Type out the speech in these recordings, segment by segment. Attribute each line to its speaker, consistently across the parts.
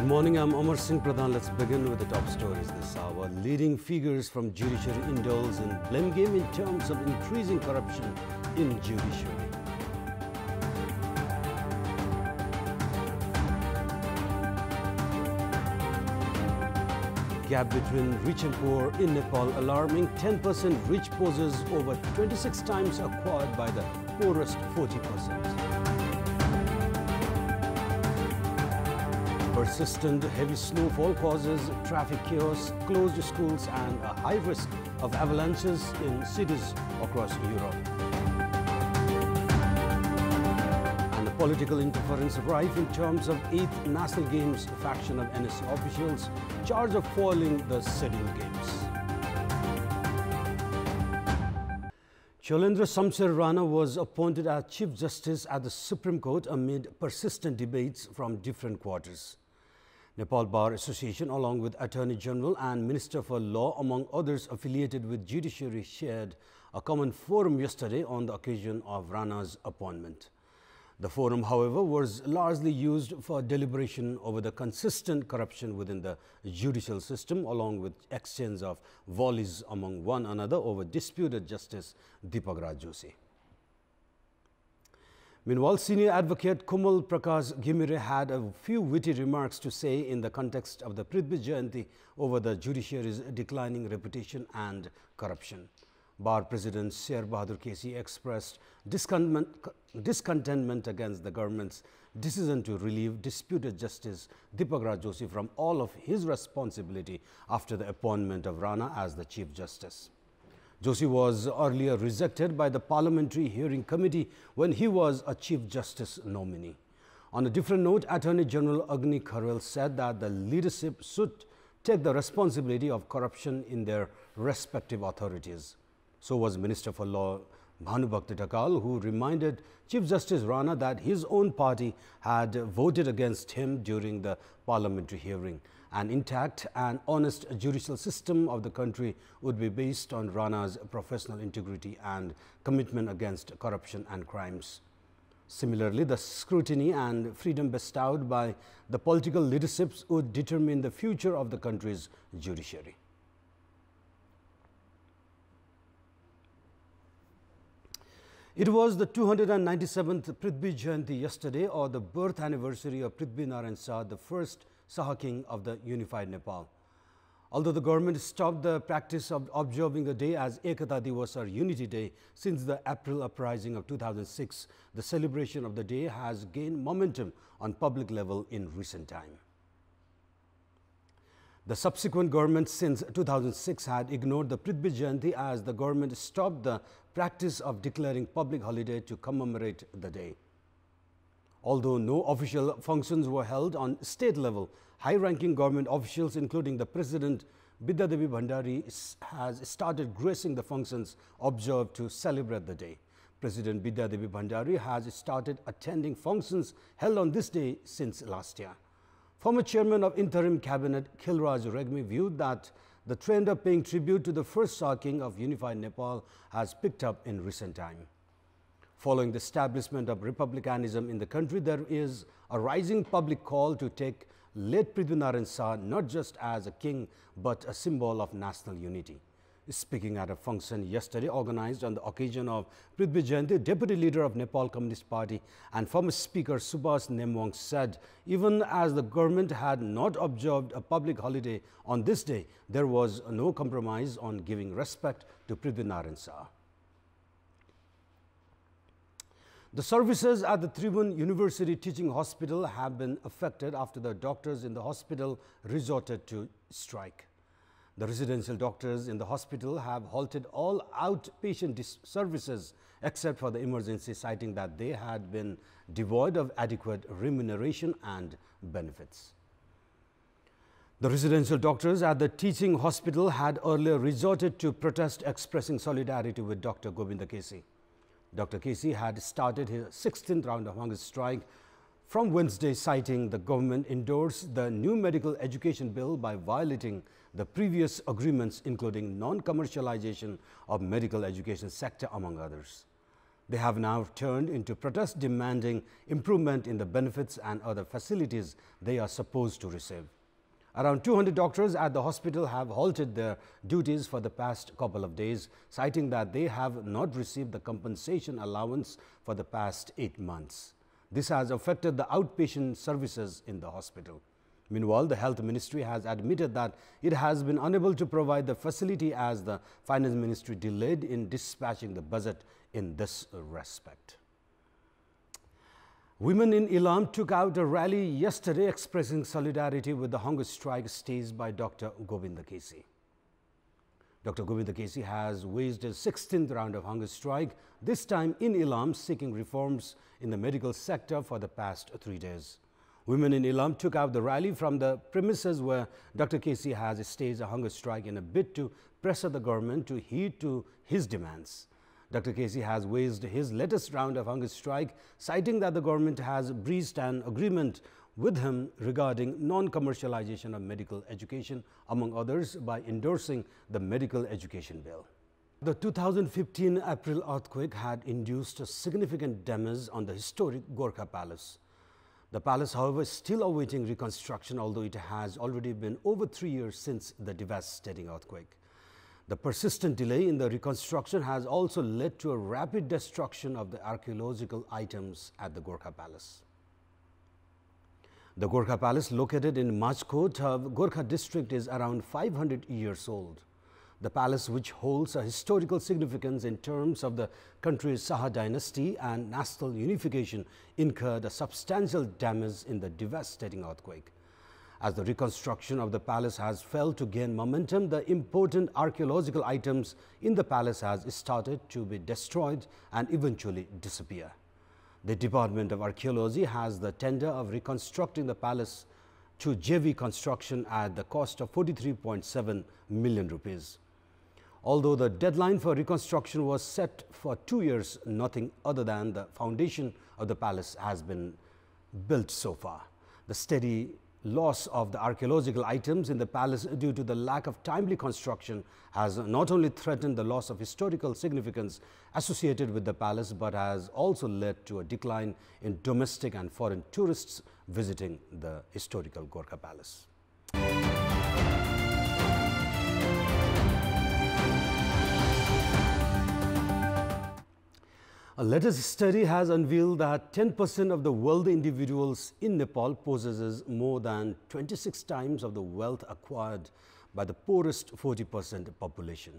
Speaker 1: Good morning, I'm Amar Singh Pradhan. Let's begin with the top stories this hour. Leading figures from judiciary indulge in blame game in terms of increasing corruption in judiciary. Gap between rich and poor in Nepal alarming. 10% rich poses over 26 times acquired by the poorest 40%. Persistent heavy snowfall causes traffic chaos, closed schools and a high risk of avalanches in cities across Europe. And the political interference rife in terms of 8th National Games. Faction of NSC officials charged of foiling the scheduled games. Shailendra Shamsher Rana was appointed as Chief Justice at the Supreme Court amid persistent debates from different quarters. Nepal Bar Association, along with Attorney General and Minister for Law, among others affiliated with judiciary, shared a common forum yesterday on the occasion of Rana's appointment. The forum, however, was largely used for deliberation over the consistent corruption within the judicial system, along with exchange of volleys among one another over disputed Justice Deepak Joshi. Meanwhile, senior advocate Kumal Prakash Ghimire had a few witty remarks to say in the context of the Prithvi Jayanti over the judiciary's declining reputation and corruption. Bar President Sher Bahadur Kesi expressed discontentment against the government's decision to relieve disputed Justice Deepak Joshi from all of his responsibility after the appointment of Rana as the Chief Justice. Joshi was earlier rejected by the Parliamentary Hearing Committee when he was a Chief Justice nominee. On a different note, Attorney General Agni Kharwal said that the leadership should take the responsibility of corruption in their respective authorities. So was Minister for Law Bhanubhakti Thakal, who reminded Chief Justice Rana that his own party had voted against him during the parliamentary hearing. An intact and honest judicial system of the country would be based on Rana's professional integrity and commitment against corruption and crimes. Similarly, the scrutiny and freedom bestowed by the political leaderships would determine the future of the country's judiciary. It was the 297th Prithvi Jayanti yesterday, or the birth anniversary of Prithvi Narayan Shah, the first Saha King of the unified Nepal. Although the government stopped the practice of observing the day as Ekata Divas or Unity Day since the April uprising of 2006, the celebration of the day has gained momentum on public level in recent time. The subsequent government since 2006 had ignored the Prithvi Jayanti as the government stopped the practice of declaring public holiday to commemorate the day. Although no official functions were held on state level, high-ranking government officials, including the President Bidya Devi Bhandari, has started gracing the functions observed to celebrate the day. President Bidya Devi Bhandari has started attending functions held on this day since last year. Former Chairman of Interim Cabinet Khilraj Regmi viewed that the trend of paying tribute to the first Saha King of unified Nepal has picked up in recent time. Following the establishment of republicanism in the country, there is a rising public call to take late Prithvi Narayan Shah not just as a king but a symbol of national unity. Speaking at a function yesterday organized on the occasion of Prithvi Jayanti, Deputy Leader of Nepal Communist Party and former Speaker Subhas Nemwang said, even as the government had not observed a public holiday on this day, there was no compromise on giving respect to Prithvi Narayan Shah. The services at the Tribhuvan University Teaching Hospital have been affected after the doctors in the hospital resorted to strike. The residential doctors in the hospital have halted all outpatient services except for the emergency, citing that they had been devoid of adequate remuneration and benefits. The residential doctors at the teaching hospital had earlier resorted to protest, expressing solidarity with Dr. Govinda Kesi. Dr. Kesi had started his 16th round of hunger strike from Wednesday, citing the government endorsed the new medical education bill by violating the previous agreements, including non-commercialization of medical education sector, among others. They have now turned into protests demanding improvement in the benefits and other facilities they are supposed to receive. Around 200 doctors at the hospital have halted their duties for the past couple of days, citing that they have not received the compensation allowance for the past 8 months. This has affected the outpatient services in the hospital. Meanwhile, the Health Ministry has admitted that it has been unable to provide the facility as the Finance Ministry delayed in dispatching the budget in this respect. Women in Elam took out a rally yesterday expressing solidarity with the hunger strike staged by Dr. Govinda Kesi. Dr. Govinda Kesi has waged his 16th round of hunger strike, this time in Elam, seeking reforms in the medical sector for the past 3 days. Women in Elam took out the rally from the premises where Dr. Kesi has staged a hunger strike in a bid to pressure the government to heed to his demands. Dr. Kesi has waged his latest round of hunger strike, citing that the government has breached an agreement with him regarding non-commercialization of medical education, among others, by endorsing the medical education bill. The 2015 April earthquake had induced significant damage on the historic Gorkha Palace. The palace, however, is still awaiting reconstruction, although it has already been over 3 years since the devastating earthquake. The persistent delay in the reconstruction has also led to a rapid destruction of the archaeological items at the Gorkha Palace. The Gorkha Palace, located in Majkot of Gorkha district, is around 500 years old. The palace, which holds a historical significance in terms of the country's Shah dynasty and national unification, incurred a substantial damage in the devastating earthquake. As the reconstruction of the palace has failed to gain momentum, the important archaeological items in the palace has started to be destroyed and eventually disappear. The Department of Archaeology has the tender of reconstructing the palace to JV construction at the cost of 43.7 million rupees. Although the deadline for reconstruction was set for 2 years, nothing other than the foundation of the palace has been built so far. The steady loss of the archaeological items in the palace due to the lack of timely construction has not only threatened the loss of historical significance associated with the palace, but has also led to a decline in domestic and foreign tourists visiting the historical Gorkha Palace. A latest study has unveiled that 10% of the wealthy individuals in Nepal possesses more than 26 times of the wealth acquired by the poorest 40% population.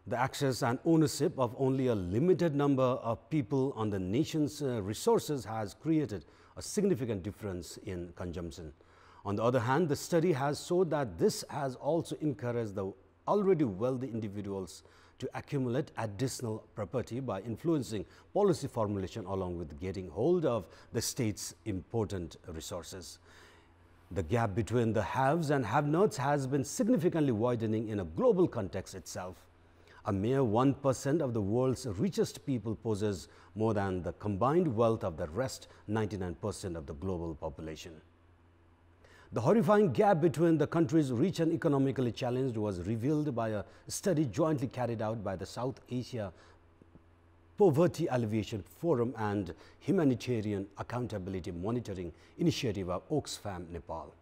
Speaker 1: The access and ownership of only a limited number of people on the nation's resources has created a significant difference in consumption. On the other hand, the study has shown that this has also encouraged the already wealthy individuals to accumulate additional property by influencing policy formulation along with getting hold of the state's important resources. The gap between the haves and have-nots has been significantly widening in a global context itself. A mere 1% of the world's richest people possess more than the combined wealth of the rest 99% of the global population. The horrifying gap between the countries rich and economically challenged was revealed by a study jointly carried out by the South Asia Poverty Alleviation Forum and Humanitarian Accountability Monitoring Initiative of Oxfam, Nepal.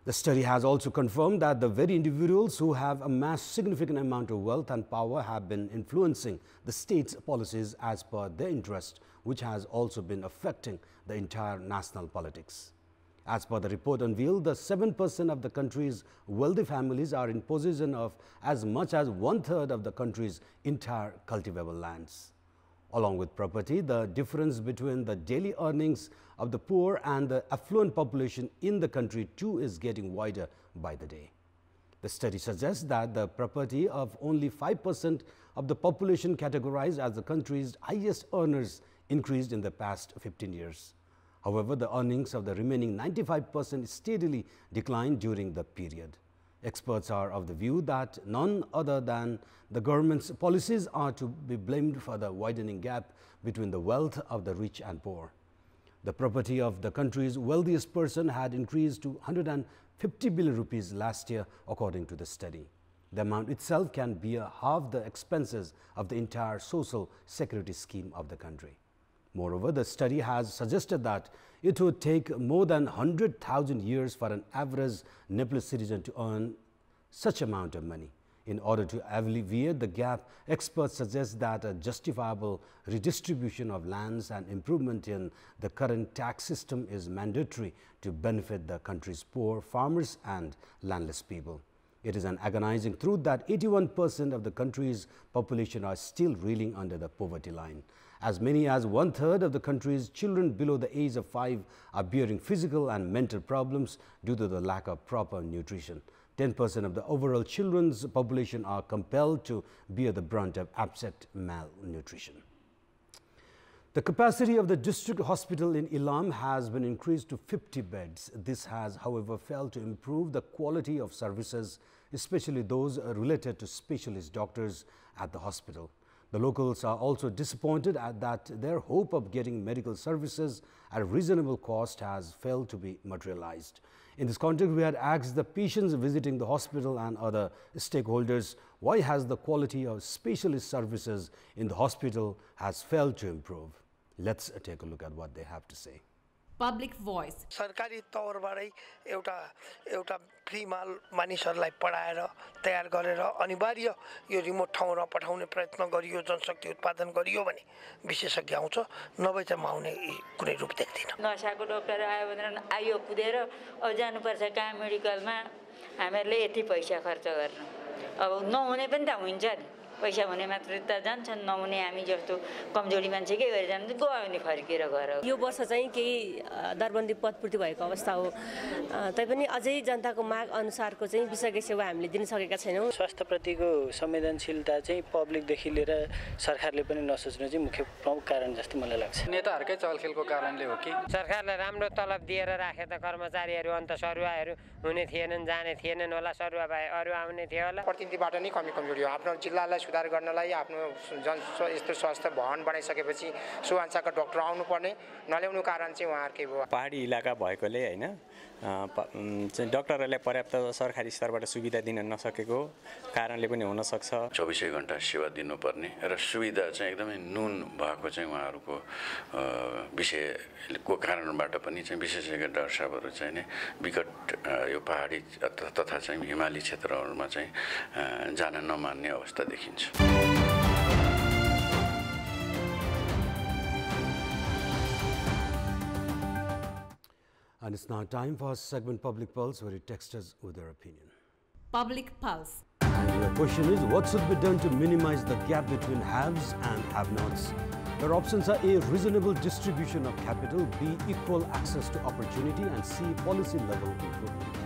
Speaker 1: The study has also confirmed that the very individuals who have amassed significant amount of wealth and power have been influencing the state's policies as per their interest, which has also been affecting the entire national politics. As per the report unveiled, the 7% of the country's wealthy families are in possession of as much as 1/3 of the country's entire cultivable lands. Along with property, the difference between the daily earnings of the poor and the affluent population in the country too is getting wider by the day. The study suggests that the property of only 5% of the population categorized as the country's highest earners increased in the past 15 years. However, the earnings of the remaining 95% steadily declined during the period. Experts are of the view that none other than the government's policies are to be blamed for the widening gap between the wealth of the rich and poor. The property of the country's wealthiest person had increased to 150 billion rupees last year, according to the study. The amount itself can be half the expenses of the entire social security scheme of the country. Moreover, the study has suggested that it would take more than 100,000 years for an average Nepalese citizen to earn such amount of money. In order to alleviate the gap, experts suggest that a justifiable redistribution of lands and improvement in the current tax system is mandatory to benefit the country's poor farmers and landless people. It is an agonizing truth that 81% of the country's population are still reeling under the poverty line. As many as 1/3 of the country's children below the age of 5 are bearing physical and mental problems due to the lack of proper nutrition. 10% of the overall children's population are compelled to bear the brunt of abject malnutrition. The capacity of the district hospital in Ilam has been increased to 50 beds. This has, however, failed to improve the quality of services, especially those related to specialist doctors at the hospital. The locals are also disappointed at that their hope of getting medical services at a reasonable cost has failed to be materialized. In this context, we had asked the patients visiting the hospital and other stakeholders, why has the quality of specialist services in the hospital has failed to improve? Let's take a look at what they have to say.
Speaker 2: Public voice.
Speaker 3: सरकारी तौरबाटै एउटा फ्रीमा मानिसहरूलाई पढाएर तयार गरेर अनिवार्य यो remote ठाउँमा पठाउने प्रयत्न गरियो, जनशक्ति उत्पादन गरियो भने विशेषज्ञ आउँछ, नभए चाहिँ म आउने कुनै रूप देख्दिन।
Speaker 4: नसाको डाक्टर आयो भने आयो कुदेर अब जानुपर्छ कहाँ मेडिकलमा, हामीहरूले यति पैसा खर्च गर्नु, अब नहुने पनि त हुन्छ नि, पैसा हुने मात्र त जान्छन्, नहुने हामी जस्तो कमजोरी मान्छे के गरे जान्छ, गयो नि फर्केर गएर।
Speaker 5: यो वर्ष चाहिँ केही दरबन्दी पदपूर्ति भएको अवस्था हो, तैपनि अझै जनताको माग अनुसारको चाहिँ विशेषज्ञ सेवा हामीले दिन सकेका छैनौँ।
Speaker 6: स्वास्थ्यप्रतिको संवेदनशीलता चाहिँ पब्लिकदेखि लिएर सरकारले पनि नसोच्नु चाहिँ मुख्य प्रमुख कारण जस्तो मलाई लाग्छ।
Speaker 7: नेताहरूकै चलखेलको कारणले हो कि
Speaker 8: सरकारले राम्रो तलब दिएर राखे त कर्मचारीहरू अन्त सरुवाहरू हुने थिएनन्, जाने थिएनन् होला, सरुवा भए अरू आउने थियो होला।
Speaker 7: प्रतिनिधिबाट नै कमी हो। आफ्नो जिल्लालाई सुधार गर्नलाई आफ्नो यस्तो स्वास्थ्य भवन बनाइसकेपछि सुवान्साका डाक्टर आउनुपर्ने नल्याउनु कारण चाहिँ उहाँहरुकै हो।
Speaker 9: पहाडी इलाका भएकोले हैन चाहिँ डाक्टरहरूले पर्याप्त सरकारी स्तरबाट सुविधा दिन नसकेको कारणले पनि हुन सक्छ।
Speaker 10: 24 घण्टा सेवा दिनुपर्ने र सुविधा चाहिँ एकदमै न्यून भएको चाहिँ उहाँहरुको विषयको कारणबाट पनि चाहिँ विशेषज्ञ डाक्टर साहबहरु चाहिँ नि विकट यो पहाडी तथा चाहिँ हिमाली क्षेत्रहरुमा चाहिँ जान नमान्ने अवस्था देखिन्छ।
Speaker 1: And it's now time for our segment Public Pulse, where you text us with their opinion.
Speaker 2: Public Pulse.
Speaker 1: And your question is, what should be done to minimize the gap between haves and have-nots? Your options are A, reasonable distribution of capital, B, equal access to opportunity, and C, policy level improvement.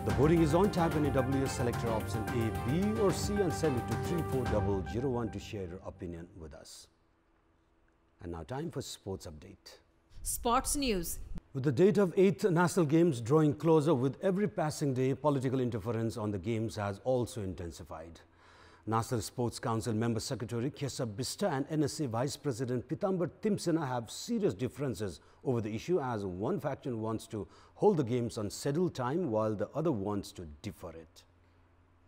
Speaker 1: The voting is on. Tap any WS selector option A, B or C and send it to 34001 to share your opinion with us. And now time for sports update.
Speaker 2: Sports news.
Speaker 1: With the date of 8th National Games drawing closer with every passing day, political interference on the Games has also intensified. National Sports Council Member Secretary Kesab Bista and NSC Vice President Pitambar Timsena have serious differences over the issue, as one faction wants to hold the Games on scheduled time while the other wants to defer it.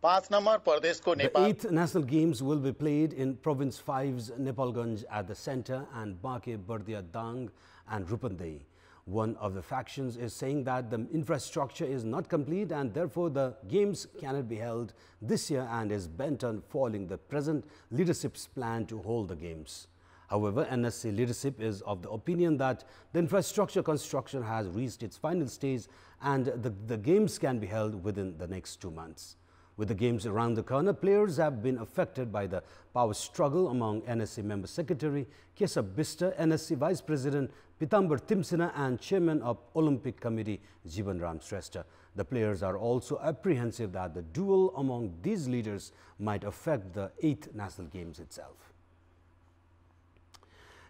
Speaker 1: The 8th National Games will be played in Province 5's Nepalganj at the center and Bake, Bardia, Dang and Rupandei. One of the factions is saying that the infrastructure is not complete and therefore the Games cannot be held this year and is bent on following the present leadership's plan to hold the Games. However, NSC leadership is of the opinion that the infrastructure construction has reached its final stage and the Games can be held within the next 2 months. With the Games around the corner, players have been affected by the power struggle among NSC Member Secretary Kesab Bista, NSC Vice President Pitambar Timsena and Chairman of Olympic Committee Jivan Ram Shrestha. The players are also apprehensive that the duel among these leaders might affect the 8th National Games itself.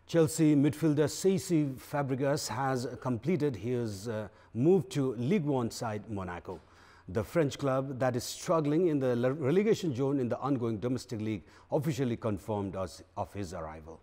Speaker 1: Chelsea midfielder Cesc Fabregas has completed his move to Ligue 1 side Monaco. The French club that is struggling in the relegation zone in the ongoing domestic league officially confirmed of his arrival.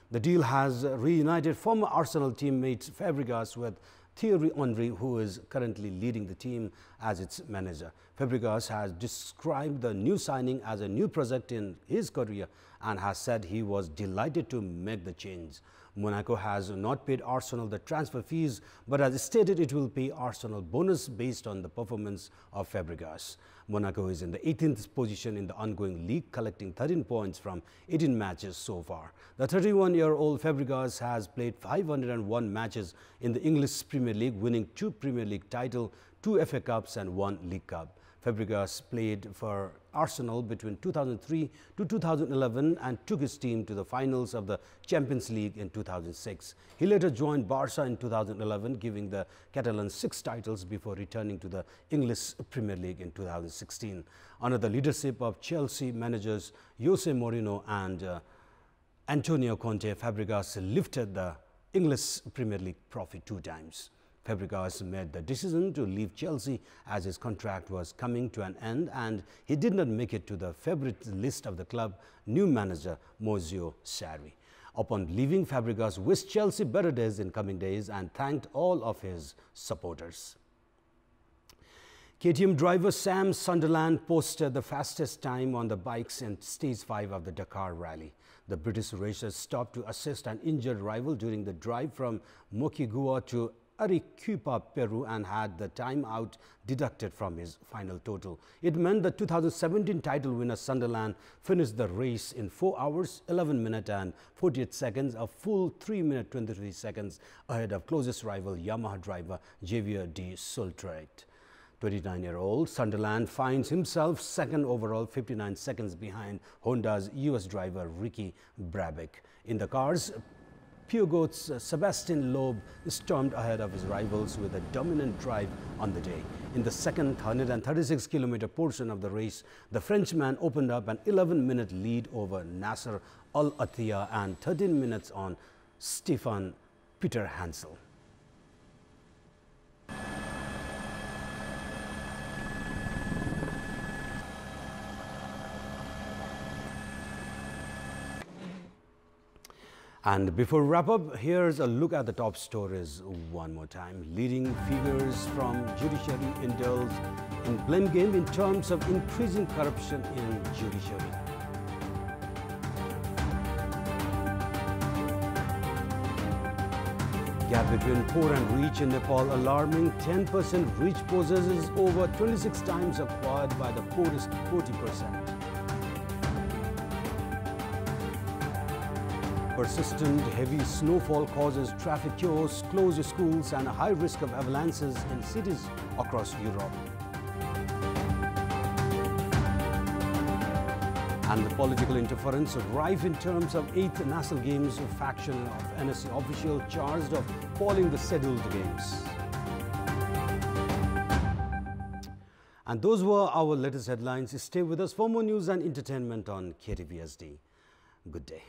Speaker 1: The deal has reunited former Arsenal teammate Fabregas with Thierry Henry, who is currently leading the team as its manager. Fabregas has described the new signing as a new project in his career and has said he was delighted to make the change. Monaco has not paid Arsenal the transfer fees, but has stated it will pay Arsenal bonus based on the performance of Fabregas. Monaco is in the 18th position in the ongoing league, collecting 13 points from 18 matches so far. The 31-year-old Fabregas has played 501 matches in the English Premier League, winning 2 Premier League titles, 2 FA Cups and 1 League Cup. Fabregas played for Arsenal between 2003 to 2011 and took his team to the finals of the Champions League in 2006. He later joined Barca in 2011, giving the Catalans 6 titles before returning to the English Premier League in 2016. Under the leadership of Chelsea managers Jose Mourinho and Antonio Conte, Fabregas lifted the English Premier League trophy 2 times. Fabregas made the decision to leave Chelsea as his contract was coming to an end, and he did not make it to the favorite list of the club new manager Maurizio Sarri. Upon leaving, Fabregas wished Chelsea better days in coming days and thanked all of his supporters. KTM driver Sam Sunderland posted the fastest time on the bikes in Stage 5 of the Dakar Rally. The British racer stopped to assist an injured rival during the drive from Moquegua to Arequipa, Peru, and had the time out deducted from his final total. It meant the 2017 title winner Sunderland finished the race in 4 hours, 11 minutes and 48 seconds, a full 3 minutes 23 seconds ahead of closest rival Yamaha driver Javier de Soltret. 29-year-old Sunderland finds himself second overall, 59 seconds behind Honda's US driver Ricky Brabec. In the cars, Peugeot's Sébastien Loeb stormed ahead of his rivals with a dominant drive on the day. In the second 136-kilometer portion of the race, the Frenchman opened up an 11-minute lead over Nasser Al Attiyah and 13 minutes on Stefan Peter Hansel. And before we wrap up, here's a look at the top stories one more time. Leading figures from judiciary indulge in blame game in terms of increasing corruption in judiciary. Gap between poor and rich in Nepal alarming. 10% rich possesses over 26 times acquired by the poorest 40%. Persistent heavy snowfall causes traffic chaos, closed schools and a high risk of avalanches in cities across Europe. And the political interference rife in terms of 8th National Games, a faction of NSC official charged of calling the scheduled games. And those were our latest headlines. Stay with us for more news and entertainment on KTVSD. Good day.